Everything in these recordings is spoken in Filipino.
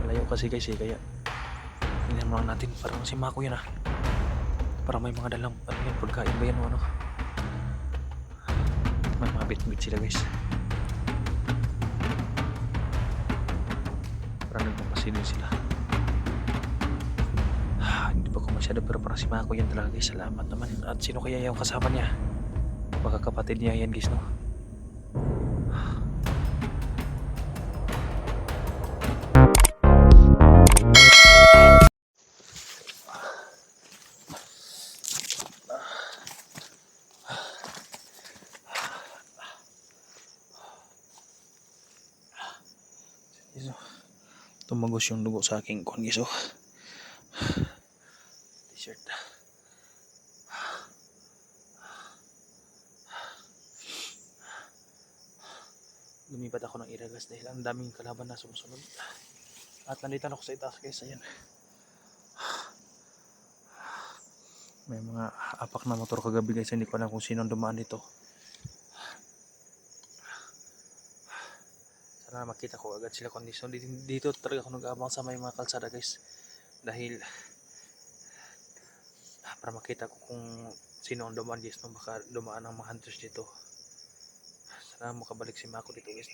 Malayo kasi guys kaya tingnan mo lang natin. Parang si Mako yan Parang may mga dalang ano yan, pagkain ba yan o ano. May mga bit-bit sila guys. Parang nagmamasilin sila. Hindi pa ko masyado pero parang si Mako yan talaga guys. Salamat naman. At sino kaya yung kasama niya? Baka kapatid niya yan guys no. Tumagos yung dugo sa aking kuwan guys t-shirt. Lumipat ako ng Iragas dahil ang daming kalaban na sumusunod. At nandito ako sa itaas guys. Ayan. May mga apak na motor kagabi guys. Hindi ko alam kung sino dumaan dito. Sana makita ko agad sila kondisyon. Dito talaga ako nag-aabang sa may mga kalsada guys. Dahil para makita ko kung sino ang dumaan guys. No? Baka dumaan ang mga hunters dito. Sana makabalik si Mako dito guys.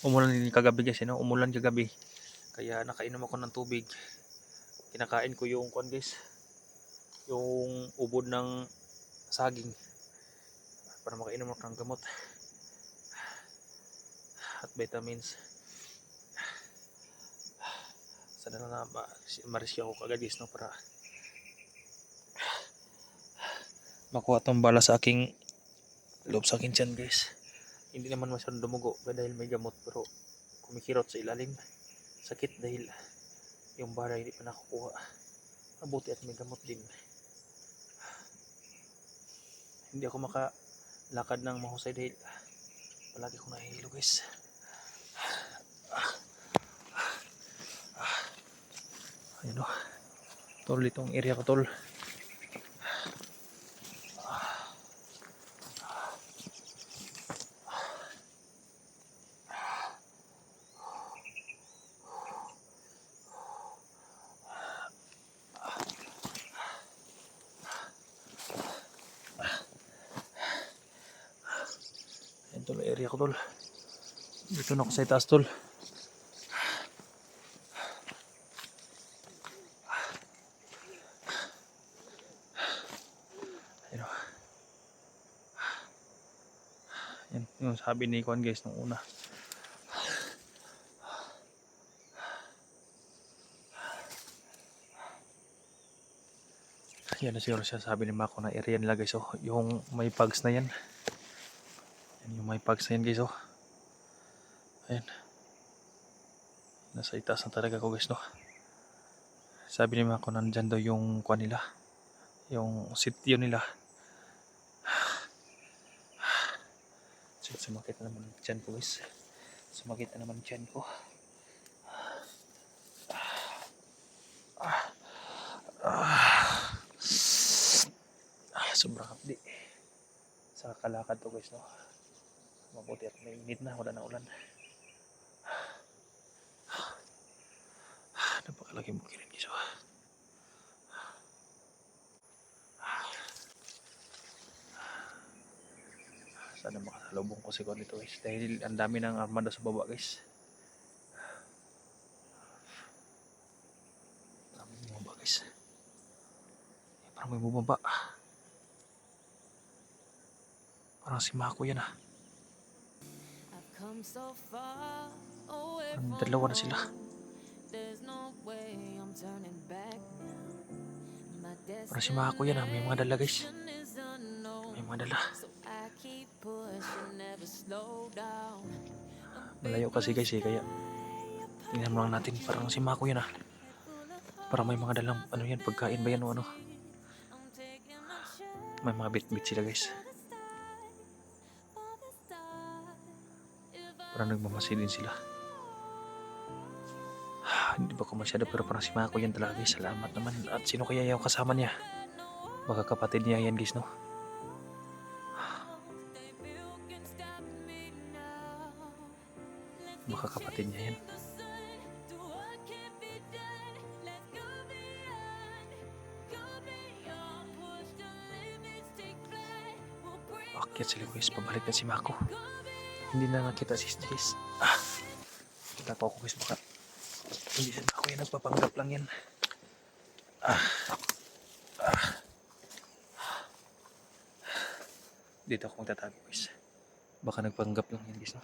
Umulan din kagabi guys. Umulan kagabi. Kaya nakainom ako ng tubig. Kinakain ko yung kuwan guys. Yung ubod ng saging. Para makainom ako ng gamot at vitamins. Sana na mariski ako kagad guys no, para makuha tong bala sa aking loob sa aking tiyan guys. Hindi naman masyadong dumugo dahil may gamot, pero kumikirot sa ilalim. Sakit dahil yung bala hindi pa nakukuha. Mabuti at may gamot din. Hindi ako makalakad ng mahusay dahil palagi akong nahihilo guys. Ayun o. Tol, itong area ko tol. Ayun tol, area ko tol. Dito na ako sa itaas tol. Yan yung sabi ni Kwan guys nung una. Yan na siguro siya sabi ni Mako na area nila guys yung may pugs na yan. Yan yung may pugs na yan guys Ayan. Nasa itaas na talaga ko guys no. Sabi ni Mako nandyan daw yung Kwan nila. Yung sityo nila. Sumakit na naman dyan ko guys. Sumakit na naman dyan ko. Sobrang hapdi. Sa kalakad to guys no. Mabuti at may init na. Wala na ulan. Napakalaki mo kirin guys Sana makasalubong ko si Kwan dito guys. Dahil ang dami ng armada sa baba guys. Parang may bumaba guys. Parang may bumaba. Parang si Mako yan Parang dalawa na sila. Parang si Mako yan May mga dala guys. May mga dala. Malayo kasi guys kaya tingnan mo lang natin. Parang si Mako yan Parang may mga dalang ano yan, pagkain ba yan o ano. May mga bit-bit sila guys. Parang nagmamasilin sila. Hindi pa ko masyado pero parang si Mako yan talaga guys. Salamat naman. At sino kaya yung kasama niya? Baka kapatid niya yan guys no. Baka kapatid niya yan. Akyat sila guys, pabalik na si Mako. Hindi na nakita si Stace. Kita ko guys, baka hindi siya ako yan, nagpapanggap lang yan. Dito ako magtatago guys. Baka nagpanggap lang yan guys, no?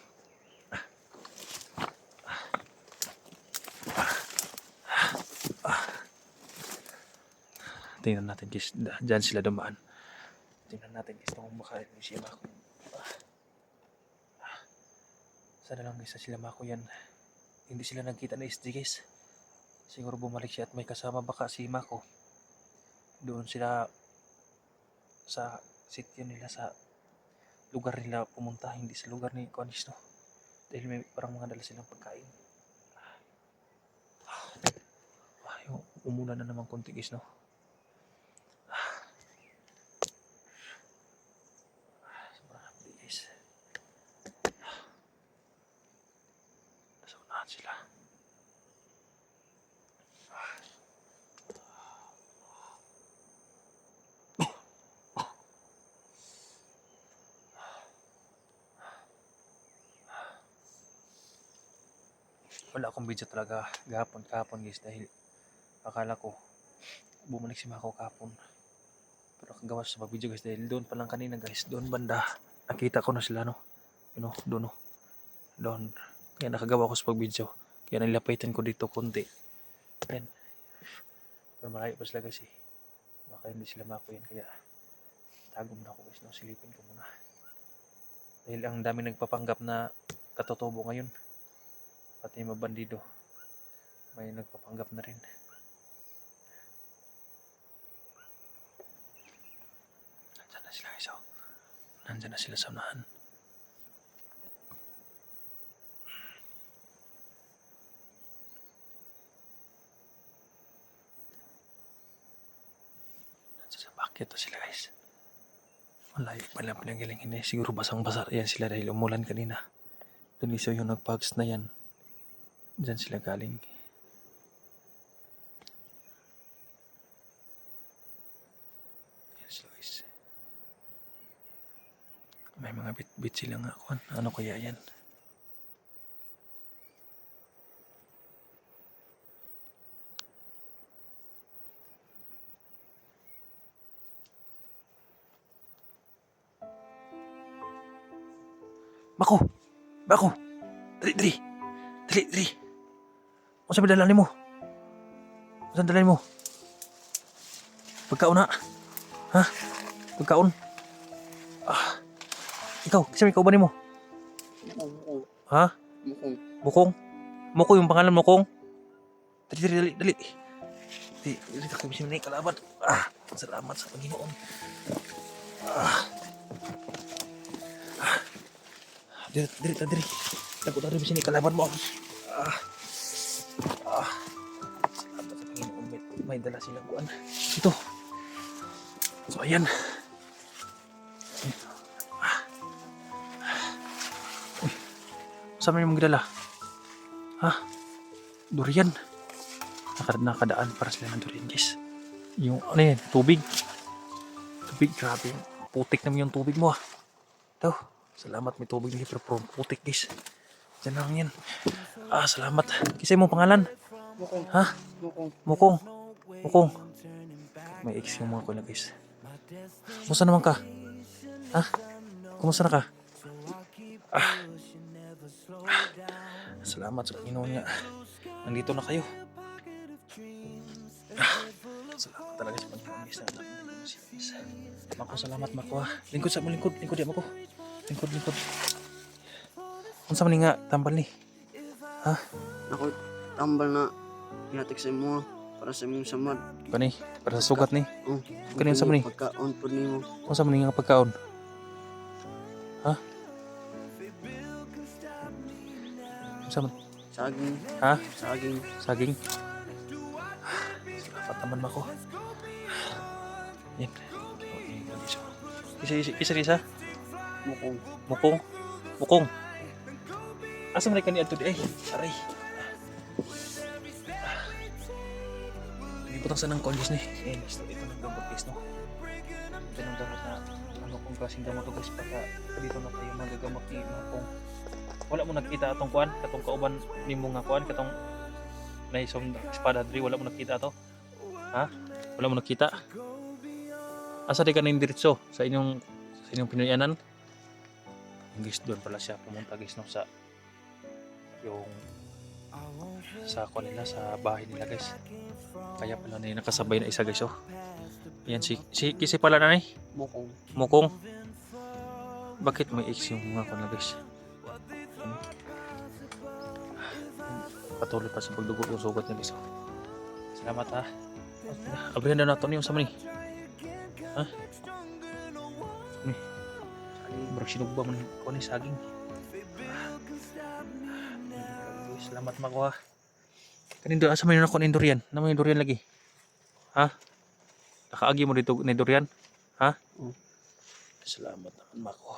Tingnan natin guys, dyan sila dumaan. Tingnan natin guys kung makain mo siya Mako. Sana lang guys na sila Mako yan. Hindi sila nagkita na SD guys. Siguro bumalik siya at may kasama baka si Mako. Doon sila sa sityo nila, sa lugar nila pumunta, hindi sa lugar ni Konis, no? Dahil may parang mga dala silang pagkain. Yung umulan na naman konti guys, no? Sobrang hapdi guys. Nasa unahan sila. Wala akong video talaga kahapon guys, dahil akala ko bumalik si Mako kahapon. Pero kagawas sa video guys, dahil doon pa lang kanina guys, doon banda nakita ko na sila, no? You know, doon, no? Doon. Kaya nakagawa ko sa pag-video. Kaya nilapitan ko dito konti. Then, pero malayo pa sila guys eh. Baka hindi sila Mako yan, kaya tago muna ako guys, no? Silipin ko muna. Dahil ang dami nagpapanggap na katotobo ngayon. Pati yung mga bandido may nagpapanggap na rin. Nandyan na sila guys, oh. Nandyan na sila sa unahan. Nandyan sa bakit to sila guys. Malayo pala pinagaling, hindi siguro basang-basa yan sila dahil umulan kanina. Doon isa yung nagpags na yan. Diyan sila galing. Yan sila guys. May mga bit-bit sila nga. Ano kaya yan? Mako! Mako! Dali! Ano sabi dalali mo? Saan dalali mo? Pagkaon na. Ha? Pagkaon? Ikaw, kasi ikaw ba ni mo? Ha? Mukong? Mukong yung pangalan mo, Kong? Dali. Dali tayo siya na kalaban. Salamat sa Panginoon. Dali. Takot na rin siya na kalaban mo. Salamat sa Panginoon. May dala silang kuwan. Ito. So, ayan. Uy. Saan mo yung magdala? Ha? Durian. Nakadaan para sila ng durian, guys. Yung, ano yan? Tubig. Grabe. Putik naman yung tubig mo, Ito. Salamat, may tubig na pero putik, guys. Diyan lang yan. Salamat. Kisay mo pangalan? Mukong. Ha? Mukong. Mukong. May ex yung mga ko na, guys. Kumusta naman ka? Ha? Kumusta na ka? Salamat sa Panginoon nga. Nandito na kayo. Salamat talaga sa Panginoon, guys. Mako, salamat, Mako. Lingkod sa mo, lingkod yan, Mako. Lingkod. Kung saan nga tambal ni? Ha? Ako tambal na pinatik sa mo para sa imong samad. Kani? Para sa sugat ni? Kani sa mo ni? Pagkaon po nimo. Kung saan nga pagkaon? Ha? Kung saan? Saging. Ha? Saging? Salamat naman, Mako. Yan. Isa. Mukong. Mukong. Asa man kani adto di ay. Aray. Hindi putang sanang guys ni. Ito ng gamot guys no. Ito ng gamot na ano kung klaseng gamot to guys pagka dito na tayo magagamot ni Makong. Wala mo nakita atong kuan katong kauban nimo nga kuan katong naisong espada diri wala mo nakita to. Ha? Wala mo nakita. Asa di ka na diretso sa inyong pinuyanan? Guys doon pala siya pumunta guys no sa yung sa nila sa bahay nila guys. Kaya pala na nakasabay na isa guys oh. Yan si kisi pala nanay. Mukong. Mukong. Bakit may X yung mga kanila guys? Patuloy pa sa pagdugo yung sugat niya guys. Salamat ha. Abrihan na natin yung sama ni. Ha? Ni. Barang sinugba man ko ni saging. Salamat mako ha. Kanin do asa man na ko ni durian? Namo yung durian lagi. Ha? Nakaagi mo dito ni durian? Ha? Salamat naman mako.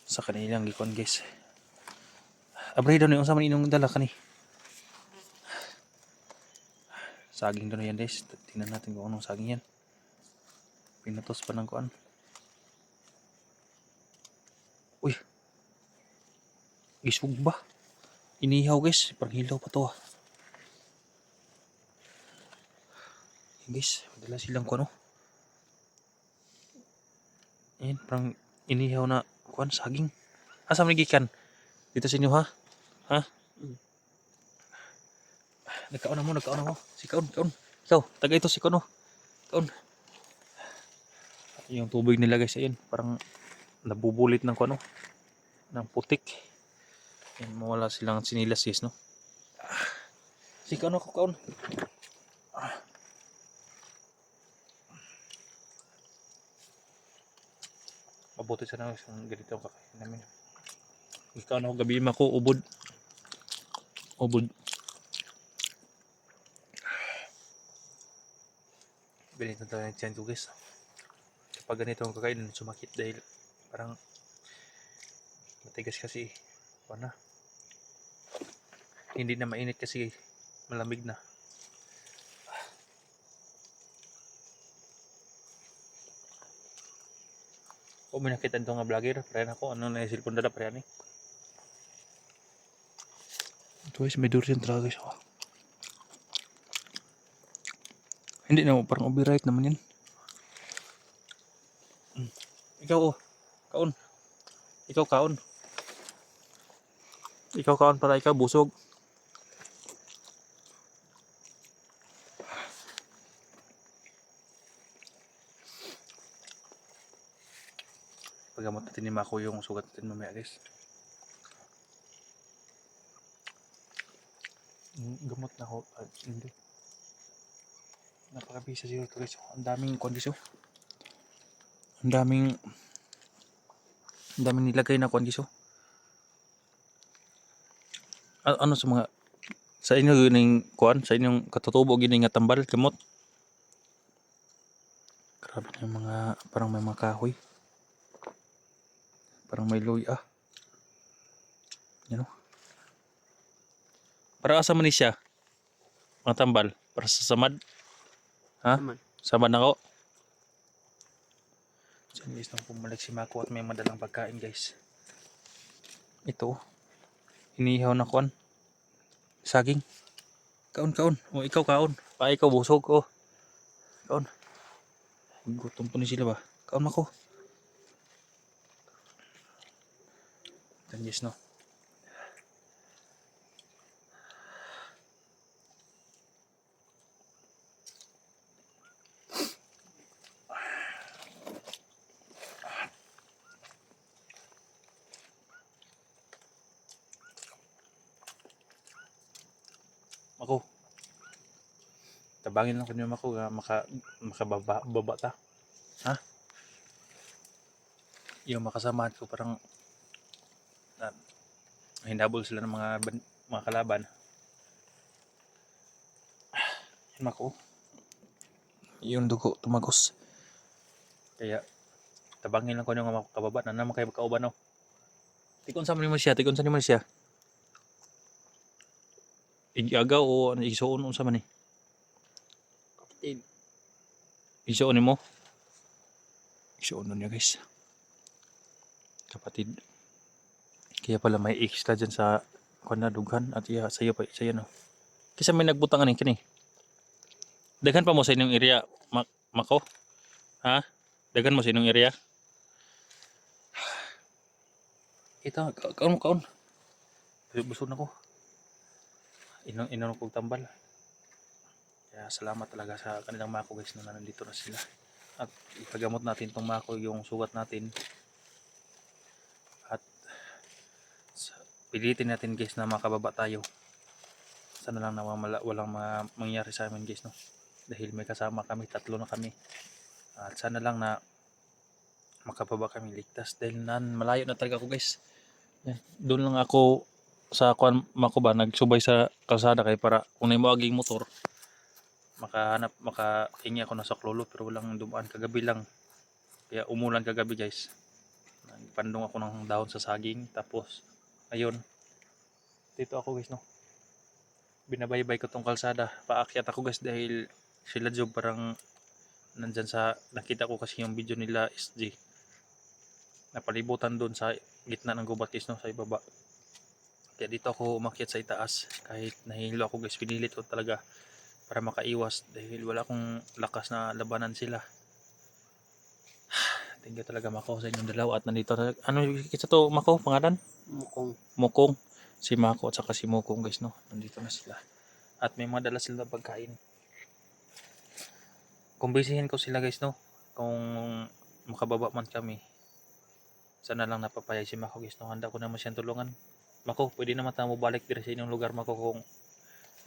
Sa kanilang gikon guys. Abray daw na yung sa man inong dala kani. Saging daw na yan guys. Tingnan natin kung anong saging yan. Pinatos pa ng kuan. Uy. Iswag ba? Inihaw guys. Parang hilaw pa to ah. Guys, dala silang kuan oh. Ayan, parang inihaw na kuan saging. Asa man gikan? Dito sa inyo ha? Ha? Nagkaon na mo. Si kaon. Ikaw, taga ito si kaon oh. Kaon. Yung tubig nila guys, ayun, parang nabubulit ng kuan oh. Ng putik. Yan, mawala silang sinilas guys no. Si kaon ako kaon. Mabuti sana yung ganito ang kakain namin. Ikaw na gabi mako ubod. Ganito tayo ng tiyan ko guys. Kapag ganito ang kakain, sumakit dahil parang matigas kasi. Wala. Hindi na mainit kasi malamig na. Kung may nakita ito nga vlogger, parehan ako. Ano na yung cellphone dala, parehan eh. Ito guys, may durian talaga guys. Oh. Hindi na, parang copyright naman yan. Ikaw oh, kaon. Ikaw kaon. Ikaw kaon para ikaw busog. Paggamot natin ni Mako yung sugat natin mamaya guys. Gamot na ho. Hindi. Napakabisa siya ito guys. Ang daming kondisyon. Ang daming nilagay na kondisyon. Ano sa mga sa inyo gining kuan, sa inyong katutubo gining nga tambal gamot. Grabe na yung mga parang may mga kahoy. Parang may luya. Yan o. Para asa man ni siya? Mga tambal para sa samad. Ha? Samad na ko. So guys, nang pumalik si Mako at may madalang pagkain guys. Ito. Inihaw na kuan. Saging. Kaon. O ikaw kaon. Pa ikaw busog ko. Kaon. Gutom po ni sila ba? Kaon Mako. Tanggis no. Mako. Tabangin lang kanyo Mako nga makababa ta. Ha? Yung makasamahan ko parang hinabol sila ng mga kalaban. Yan Mako. Yung dugo tumagos. Kaya tabangin lang ko yung mga kababa na naman kayo magkauban no. Tikon sa mo siya, tikon sa mo siya. Igiagaw o ano isuon unsa man ni? Kapatid. Isuon nimo. Isuon niya guys. Kapatid. Kaya pala may extra dyan sa kuan na dughan at iya sayo pa sayo no. Kisa may nagbutang ani kini. Daghan pa mo sa inyong area mako? Ha? Daghan mo sa inyong area? Ito, kaon. Busog na ko. Inom kong tambal. Kaya salamat talaga sa kanilang mako guys na nandito na sila. At ipagamot natin tong mako yung sugat natin. At pilitin natin guys na makababa tayo. Sana lang na walang mangyari sa amin guys no. Dahil may kasama kami, 3 na kami. At sana lang na makababa kami ligtas dahil malayo na talaga ako guys. Yan. Doon lang ako sa kuan mako ba nagsubay sa kalsada kay para kung may moaging motor makahingi ako na sa klolo pero walang dumaan kagabi lang. Kaya umulan kagabi guys. Nagpandong ako ng dahon sa saging tapos ayun. Dito ako guys no. Binabaybay ko tong kalsada. Paakyat ako guys dahil sila job parang nandyan sa nakita ko kasi yung video nila SG. Napalibutan doon sa gitna ng gubat guys no sa ibaba. Kaya dito ako umakyat sa itaas kahit nahihilo ako guys pinilit ko talaga para makaiwas dahil wala akong lakas na labanan sila. Thank you talaga Mako sa inyong dalawa at nandito ano kita to Mako pangalan? Mukong. Mokong. Si Mako at saka si Mokong guys no. Nandito na sila. At may mga dala sila na pagkain. Kumbisihin ko sila guys no. Kung makababa man kami. Sana lang napapayag si Mako guys no. Handa ko naman siyang tulungan. Mako, pwede naman tayo balik dire sa inyong lugar Mako kung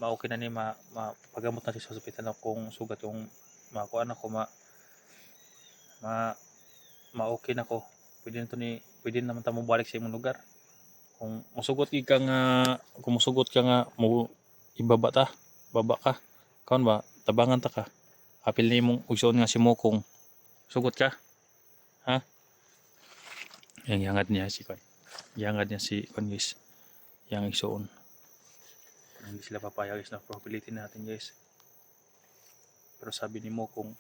ma-okay na ni mapagamot natin sa ospital na kung sugat yung makuan ako ma-okay na ko. Pwede naman tayo balik sa inyong lugar. Kung musugot ka nga mo ibaba ta, baba ka. Kaon ba? Tabangan ta ka. Apil ni mong ugsoon nga si Mokong. Sugot ka? Ha? Yang yangad niya si Kon. Yangad niya si Kon guys. Yang igsoon. Hindi sila papayag guys na probability natin guys. Pero sabi ni Mokong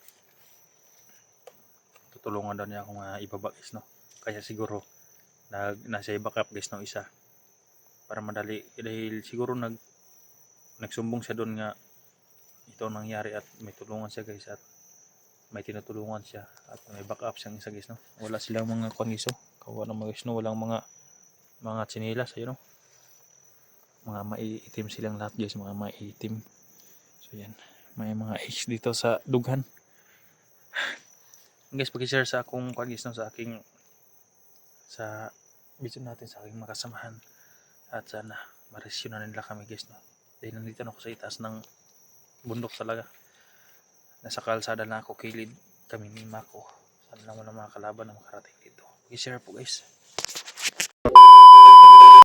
tutulungan daw niya akong ibaba guys no. Kaya siguro nasa backup guys no isa. Para madali dahil siguro nagsumbong siya doon nga ito nangyari at may tulungan siya guys at may tinutulungan siya at may backup siyang isa guys no. Wala silang mga kongiso, kawalan mga guys no, walang mga tsinelas ayun no. Mga maiitim silang lahat guys, mga maiitim. So yan, may mga H dito sa dughan. Guys, pag-share sa akong guys no, sa video natin sa aking makasamahan at sana ma-rescue na nila kami guys no. Dahil nandito na ako sa itaas ng bundok talaga. Nasa kalsada na ako kilid kami ni Mako. Sana lang wala mga kalaban na makarating dito. I-share po guys.